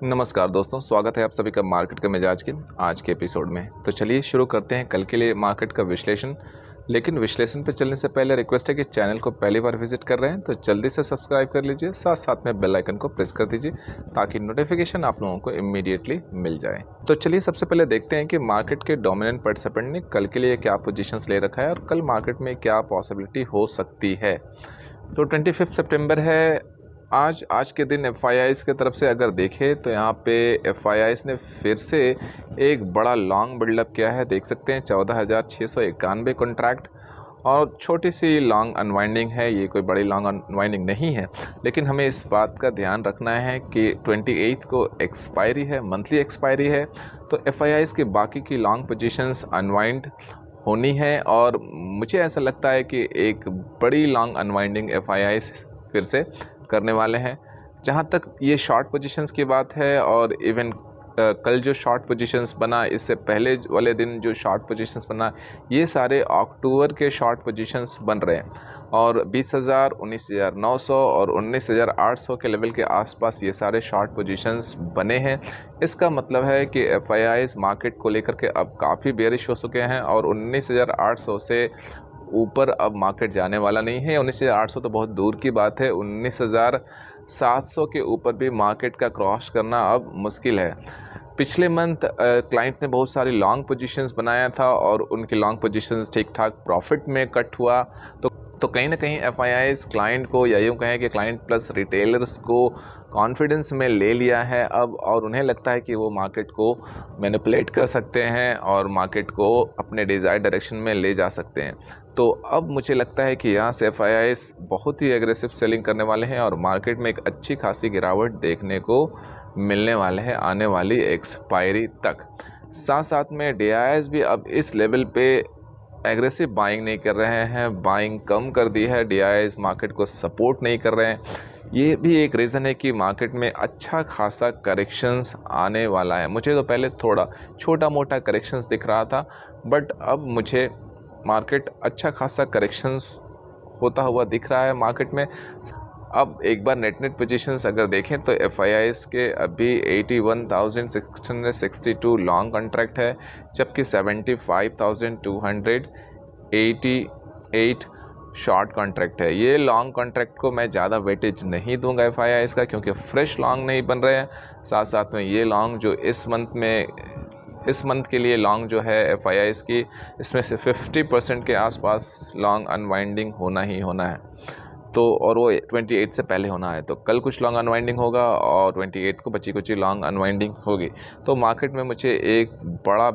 नमस्कार दोस्तों, स्वागत है आप सभी का मार्केट के मिजाज के आज के एपिसोड में। तो चलिए शुरू करते हैं कल के लिए मार्केट का विश्लेषण। लेकिन विश्लेषण पे चलने से पहले रिक्वेस्ट है कि चैनल को पहली बार विजिट कर रहे हैं तो जल्दी से सब्सक्राइब कर लीजिए, साथ साथ में बेल आइकन को प्रेस कर दीजिए ताकि नोटिफिकेशन आप लोगों को इमीडिएटली मिल जाए। तो चलिए सबसे पहले देखते हैं कि मार्केट के डोमिनेंट पार्टिसिपेंट ने कल के लिए क्या पोजीशंस ले रखा है और कल मार्केट में क्या पॉसिबिलिटी हो सकती है। तो 25 सितंबर है आज के दिन एफआईआईज़ की तरफ से अगर देखें तो यहाँ पे एफआईआईज़ ने फिर से एक बड़ा लॉन्ग बिल्डअप किया है। देख सकते हैं 14,691 कॉन्ट्रैक्ट और छोटी सी लॉन्ग अनवाइंडिंग है। ये कोई बड़ी लॉन्ग अनवाइंडिंग नहीं है, लेकिन हमें इस बात का ध्यान रखना है कि 28 को एक्सपायरी है, मंथली एक्सपायरी है। तो एफआईआईज़ के बाकी की लॉन्ग पोजीशंस अनवाइंड होनी है और मुझे ऐसा लगता है कि एक बड़ी लॉन्ग अनवाइंडिंग एफआईआईज़ फिर से करने वाले हैं। जहाँ तक ये शॉर्ट पोजीशंस की बात है और इवन कल जो शॉर्ट पोजीशंस बना, इससे पहले वाले दिन जो शॉर्ट पोजीशंस बना, ये सारे अक्टूबर के शॉर्ट पोजीशंस बन रहे हैं और 20,000, 19,900 और 19,800 के लेवल के आसपास ये सारे शॉर्ट पोजीशंस बने हैं। इसका मतलब है कि एफआईआईज़ मार्केट को लेकर के अब काफ़ी बेयरिश हो चुके हैं और 19,800 से ऊपर अब मार्केट जाने वाला नहीं है। 19,800 तो बहुत दूर की बात है, 19,700 के ऊपर भी मार्केट का क्रॉस करना अब मुश्किल है। पिछले मंथ क्लाइंट ने बहुत सारी लॉन्ग पोजीशंस बनाया था और उनकी लॉन्ग पोजीशंस ठीक ठाक प्रॉफिट में कट हुआ। तो कहीं ना कहीं एफआईआईज़ क्लाइंट को, या यूँ कहें कि क्लाइंट प्लस रिटेलर्स को कॉन्फिडेंस में ले लिया है अब, और उन्हें लगता है कि वो मार्केट को मैनिपुलेट कर सकते हैं और मार्केट को अपने डिज़ायर्ड डायरेक्शन में ले जा सकते हैं। तो अब मुझे लगता है कि यहाँ से एफआईआईज़ बहुत ही एग्रेसिव सेलिंग करने वाले हैं और मार्केट में एक अच्छी खासी गिरावट देखने को मिलने वाले हैं आने वाली एक्सपायरी तक। साथ साथ में डीआईआईज़ भी अब इस लेवल पे एग्रेसिव बाइंग नहीं कर रहे हैं, बाइंग कम कर दी है। डीआईआईज़ मार्केट को सपोर्ट नहीं कर रहे हैं। ये भी एक रीज़न है कि मार्केट में अच्छा खासा करेक्शंस आने वाला है। मुझे तो पहले थोड़ा छोटा मोटा करेक्शंस दिख रहा था, बट अब मुझे मार्केट अच्छा खासा करेक्शंस होता हुआ दिख रहा है मार्केट में। अब एक बार नेट पोजीशंस अगर देखें तो एफआईआईज़ के अभी 81,662 लॉन्ग कॉन्ट्रैक्ट है, जबकि 75,288 शॉर्ट कॉन्ट्रैक्ट है। ये लॉन्ग कॉन्ट्रैक्ट को मैं ज़्यादा वेटेज नहीं दूंगा एफआईआईज़ का, क्योंकि फ्रेश लॉन्ग नहीं बन रहे हैं। साथ साथ में ये लॉन्ग जो इस मंथ के लिए लॉन्ग जो है एफआईआईज़ की, इसमें से 50% के आसपास लॉन्ग अनवाइंडिंग होना ही होना है। तो और वो 28 से पहले होना है। तो कल कुछ लॉन्ग अनवाइंडिंग होगा और 28 को बची कुछ लॉन्ग अनवाइंडिंग होगी। तो मार्केट में मुझे एक बड़ा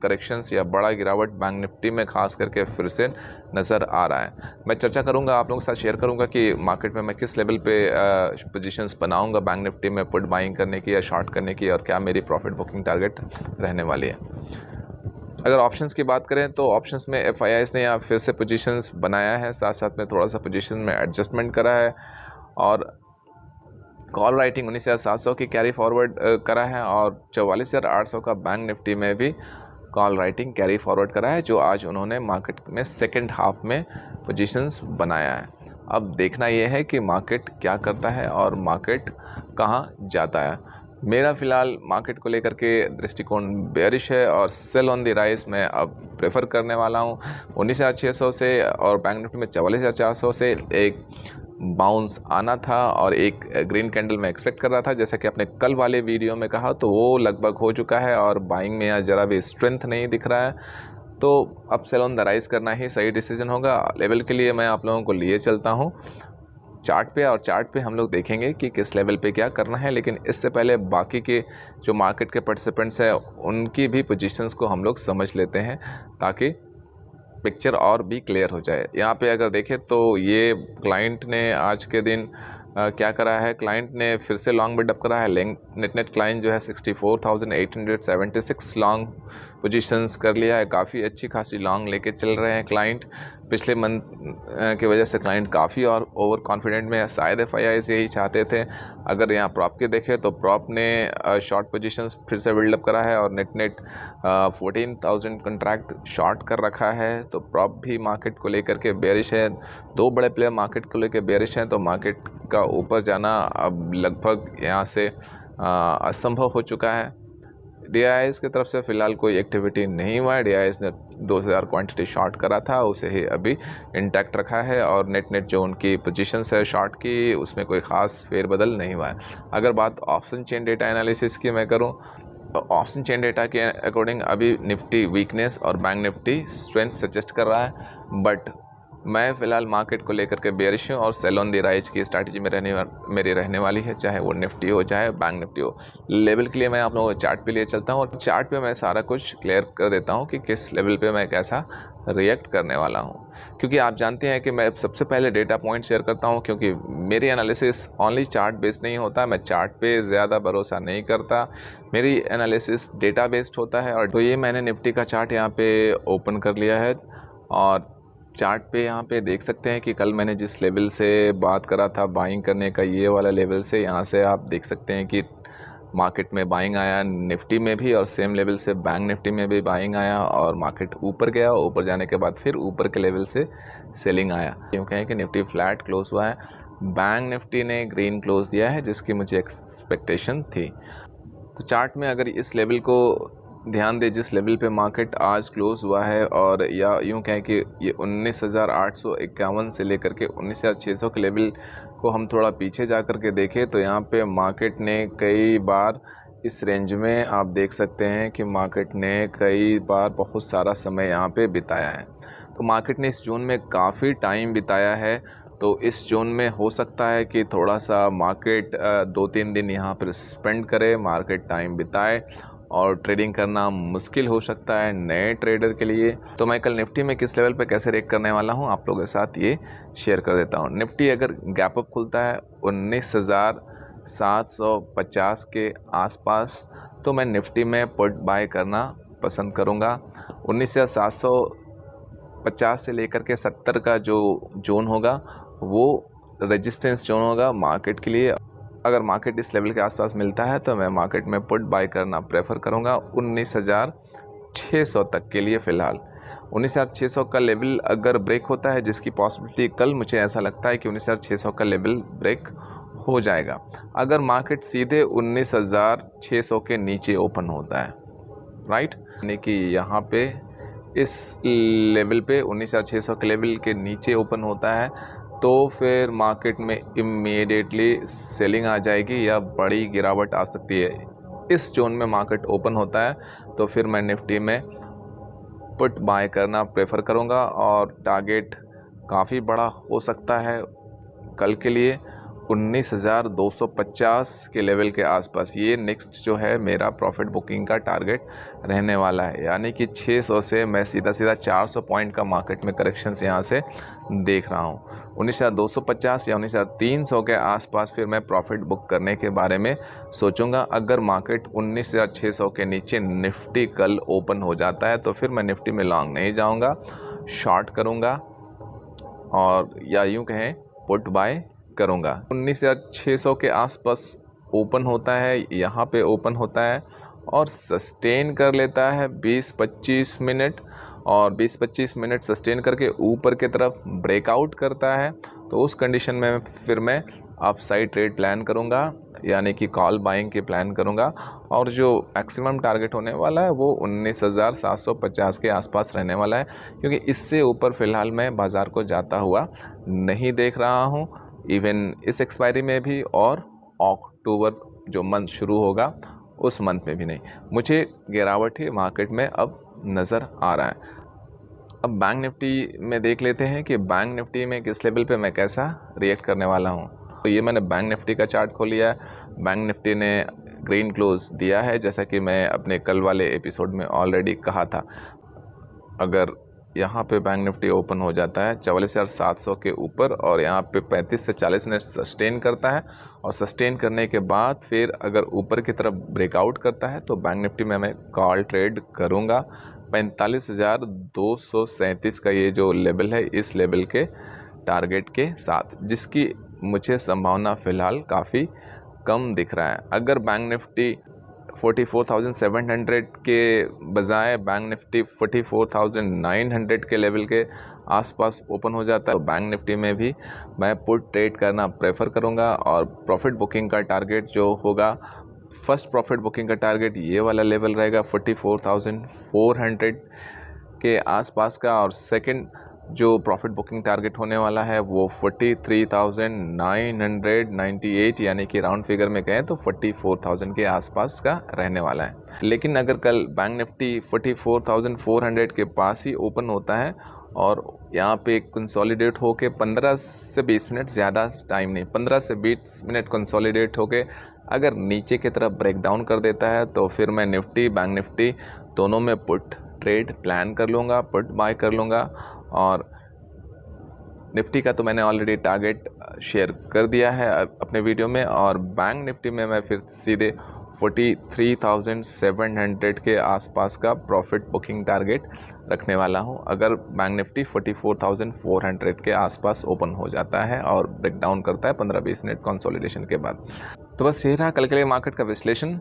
करेक्शंस या बड़ा गिरावट बैंक निफ्टी में खास करके फिर से नज़र आ रहा है। मैं चर्चा करूंगा, आप लोगों के साथ शेयर करूंगा कि मार्केट में मैं किस लेवल पे पोजीशंस बनाऊंगा बैंक निफ्टी में पुट बाइंग करने की या शॉर्ट करने की, और क्या मेरी प्रॉफिट बुकिंग टारगेट रहने वाली है। अगर ऑप्शंस की बात करें तो ऑप्शंस में एफआईआईज़ ने यहाँ फिर से पोजीशंस बनाया है, साथ साथ में थोड़ा सा पोजीशन में एडजस्टमेंट करा है और कॉल राइटिंग 19,700 की कैरी फॉरवर्ड करा है और 44,800 का बैंक निफ्टी में भी कॉल राइटिंग कैरी फॉरवर्ड करा है, जो आज उन्होंने मार्केट में सेकेंड हाफ में पोजीशंस बनाया है। अब देखना यह है कि मार्केट क्या करता है और मार्केट कहाँ जाता है। मेरा फ़िलहाल मार्केट को लेकर के दृष्टिकोण बेयरिश है और सेल ऑन द राइज मैं अब प्रेफर करने वाला हूँ। 19,600 से और बैंक निफ्टी में 44,400 से एक बाउंस आना था और एक ग्रीन कैंडल मैं एक्सपेक्ट कर रहा था, जैसा कि आपने कल वाले वीडियो में कहा, तो वो लगभग हो चुका है और बाइंग में यहाँ ज़रा भी स्ट्रेंथ नहीं दिख रहा है। तो अब सेल ऑन द राइज करना ही सही डिसीजन होगा। लेवल के लिए मैं आप लोगों को लिए चलता हूँ चार्ट पे, और चार्ट पे हम लोग देखेंगे कि किस लेवल पे क्या करना है। लेकिन इससे पहले बाकी के जो मार्केट के पार्टिसिपेंट्स हैं उनकी भी पोजीशंस को हम लोग समझ लेते हैं ताकि पिक्चर और भी क्लियर हो जाए। यहाँ पे अगर देखें तो ये क्लाइंट ने आज के दिन क्या करा है, क्लाइंट ने फिर से लॉन्ग बिल्डअप करा है। नेट क्लाइंट जो है 64,876 लॉन्ग पोजीशंस कर लिया है। काफ़ी अच्छी खासी लॉन्ग लेके चल रहे हैं क्लाइंट। पिछले मंथ की वजह से क्लाइंट काफ़ी और ओवर कॉन्फिडेंट में है। शायद एफआईआईज़ यही चाहते थे। अगर यहाँ प्रॉप के देखें तो प्रॉप ने शॉर्ट पोजीशंस फिर से बिल्डअप करा है और नेट 14,000 कॉन्ट्रैक्ट शॉर्ट कर रखा है। तो प्रॉप भी मार्केट को लेकर के बेयरिश है। दो बड़े प्लेयर मार्केट को लेकर बेयरिश हैं, तो मार्केट का ऊपर जाना अब लगभग यहाँ से असंभव हो चुका है। DIIS की तरफ से फ़िलहाल कोई एक्टिविटी नहीं हुआ है। DIIS ने 2000 क्वांटिटी शॉर्ट करा था, उसे ही अभी इंटैक्ट रखा है और नेट जो उनकी पोजीशंस है शॉर्ट की, उसमें कोई ख़ास फेरबदल नहीं हुआ है। अगर बात ऑप्शन चेन डेटा एनालिसिस की मैं करूं, तो ऑप्शन चेन डेटा के अकॉर्डिंग अभी निफ्टी वीकनेस और बैंक निफ्टी स्ट्रेंथ सजेस्ट कर रहा है, बट मैं फ़िलहाल मार्केट को लेकर के बेयरिश हूँ और सेल ऑन द राइज की स्ट्रैटेजी में मेरी रहने वाली है, चाहे वो निफ्टी हो चाहे बैंक निफ्टी हो। लेवल के लिए मैं आप लोगों को चार्ट पे लिए चलता हूँ और चार्ट पे मैं सारा कुछ क्लियर कर देता हूँ कि किस लेवल पे मैं कैसा रिएक्ट करने वाला हूँ, क्योंकि आप जानते हैं कि मैं सबसे पहले डेटा पॉइंट शेयर करता हूँ, क्योंकि मेरी एनालिसिस ओनली चार्ट बेस्ड नहीं होता। मैं चार्ट पे ज़्यादा भरोसा नहीं करता, मेरी एनालिसिस डेटा बेस्ड होता है। और तो ये मैंने निफ्टी का चार्ट यहाँ पे ओपन कर लिया है और चार्ट पे यहाँ पे देख सकते हैं कि कल मैंने जिस लेवल से बात करा था बाइंग करने का, ये वाला लेवल से यहाँ से आप देख सकते हैं कि मार्केट में बाइंग आया निफ्टी में भी, और सेम लेवल से बैंक निफ्टी में भी बाइंग आया और मार्केट ऊपर गया। ऊपर जाने के बाद फिर ऊपर के लेवल से सेलिंग आया। यूँ कहें कि निफ्टी फ्लैट क्लोज हुआ है, बैंक निफ्टी ने ग्रीन क्लोज दिया है जिसकी मुझे एक्सपेक्टेशन थी। तो चार्ट में अगर इस लेवल को ध्यान दे, जिस लेवल पे मार्केट आज क्लोज हुआ है, और या यूँ कहें कि ये 19,851 से लेकर के 19,600 के लेवल को हम थोड़ा पीछे जा कर के देखें तो यहाँ पे मार्केट ने कई बार इस रेंज में, आप देख सकते हैं कि मार्केट ने कई बार बहुत सारा समय यहाँ पे बिताया है। तो मार्केट ने इस जोन में काफ़ी टाइम बिताया है, तो इस जोन में हो सकता है कि थोड़ा सा मार्केट 2-3 दिन यहाँ पर स्पेंड करे, मार्केट टाइम बिताए, और ट्रेडिंग करना मुश्किल हो सकता है नए ट्रेडर के लिए। तो मैं कल निफ्टी में किस लेवल पे कैसे रेक करने वाला हूँ आप लोगों के साथ ये शेयर कर देता हूँ। निफ्टी अगर गैप अप खुलता है 19,750 के आसपास, तो मैं निफ्टी में पुट बाय करना पसंद करूँगा। 19,750 से लेकर के 70 का जो जोन होगा वो रेजिस्टेंस जोन होगा मार्केट के लिए। अगर मार्केट इस लेवल के आसपास मिलता है तो मैं मार्केट में पुट बाय करना प्रेफर करूंगा 19,600 तक के लिए। फ़िलहाल 19,600 का लेवल अगर ब्रेक होता है, जिसकी पॉसिबिलिटी कल मुझे ऐसा लगता है कि 19,600 का लेवल ब्रेक हो जाएगा। अगर मार्केट सीधे 19,600 के नीचे ओपन होता है, राइट, यानी कि यहाँ पे इस लेवल पे 19,600 के लेवल के नीचे ओपन होता है, तो फिर मार्केट में इमीडिएटली सेलिंग आ जाएगी या बड़ी गिरावट आ सकती है। इस जोन में मार्केट ओपन होता है तो फिर मैं निफ्टी में पुट बाय करना प्रेफर करूंगा और टारगेट काफ़ी बड़ा हो सकता है कल के लिए 19,250 के लेवल के आसपास। ये नेक्स्ट जो है मेरा प्रॉफिट बुकिंग का टारगेट रहने वाला है, यानी कि 600 से मैं सीधा 400 पॉइंट का मार्केट में करेक्शंस यहाँ से देख रहा हूँ। 19,250 या 19,300 के आसपास फिर मैं प्रॉफिट बुक करने के बारे में सोचूंगा। अगर मार्केट 19,600 के नीचे निफ्टी कल ओपन हो जाता है तो फिर मैं निफ्टी में लॉन्ग नहीं जाऊँगा, शॉर्ट करूँगा और या यूँ कहें पुट बाय करूँगा। 19,600 के आसपास ओपन होता है, यहाँ पे ओपन होता है और सस्टेन कर लेता है 20-25 मिनट, और 20-25 मिनट सस्टेन करके ऊपर की तरफ ब्रेकआउट करता है, तो उस कंडीशन में फिर मैं अपसाइड ट्रेड प्लान करूँगा, यानी कि कॉल बाइंग के प्लान करूँगा। और जो मैक्सिमम टारगेट होने वाला है वो 19,750 के आसपास रहने वाला है, क्योंकि इससे ऊपर फ़िलहाल मैं बाज़ार को जाता हुआ नहीं देख रहा हूँ, इवन इस एक्सपायरी में भी और अक्टूबर जो मंथ शुरू होगा उस मंथ में भी नहीं। मुझे गिरावट ही मार्केट में अब नज़र आ रहा है। अब बैंक निफ्टी में देख लेते हैं कि बैंक निफ्टी में किस लेवल पे मैं कैसा रिएक्ट करने वाला हूँ। तो ये मैंने बैंक निफ्टी का चार्ट खोल लिया है। बैंक निफ्टी ने ग्रीन क्लोज दिया है, जैसा कि मैं अपने कल वाले एपिसोड में ऑलरेडी कहा था। अगर यहाँ पे बैंक निफ्टी ओपन हो जाता है 44,700 के ऊपर और यहाँ पे 35 से 40 मिनट सस्टेन करता है, और सस्टेन करने के बाद फिर अगर ऊपर की तरफ ब्रेकआउट करता है तो बैंक निफ्टी में मैं कॉल ट्रेड करूँगा 45,237 का ये जो लेवल है, इस लेवल के टारगेट के साथ, जिसकी मुझे संभावना फ़िलहाल काफ़ी कम दिख रहा है। अगर बैंक निफ्टी 44,700 के बजाय बैंक निफ्टी 44,900 के लेवल के आसपास ओपन हो जाता है तो बैंक निफ्टी में भी मैं पुट ट्रेड करना प्रेफर करूंगा, और प्रॉफिट बुकिंग का टारगेट जो होगा फर्स्ट प्रॉफिट बुकिंग का टारगेट ये वाला लेवल रहेगा 44,400 के आसपास का, और सेकंड जो प्रॉफिट बुकिंग टारगेट होने वाला है वो 43,998, यानी कि राउंड फिगर में कहें तो 44,000 के आसपास का रहने वाला है। लेकिन अगर कल बैंक निफ्टी 44,400 के पास ही ओपन होता है और यहाँ पे कंसोलिडेट होके 15 से 20 मिनट, ज़्यादा टाइम नहीं, 15 से 20 मिनट कंसोलिडेट होके अगर नीचे की तरफ ब्रेक डाउन कर देता है तो फिर मैं निफ्टी बैंक निफ्टी दोनों में पुट ट्रेड प्लान कर लूँगा, पुट बाय कर लूँगा। और निफ्टी का तो मैंने ऑलरेडी टारगेट शेयर कर दिया है अपने वीडियो में, और बैंक निफ्टी में मैं फिर सीधे 43,700 के आसपास का प्रॉफिट बुकिंग टारगेट रखने वाला हूं अगर बैंक निफ्टी 44,400 के आसपास ओपन हो जाता है और ब्रेक डाउन करता है 15-20 मिनट कंसोलिडेशन के बाद। तो बस ये रहा कल के लिए मार्केट का विश्लेषण।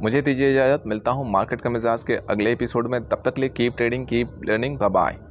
मुझे दीजिए इजाज़त, मिलता हूं मार्केट का मिजाज के अगले एपिसोड में। तब तक के लिए keep trading, keep learning, bye bye.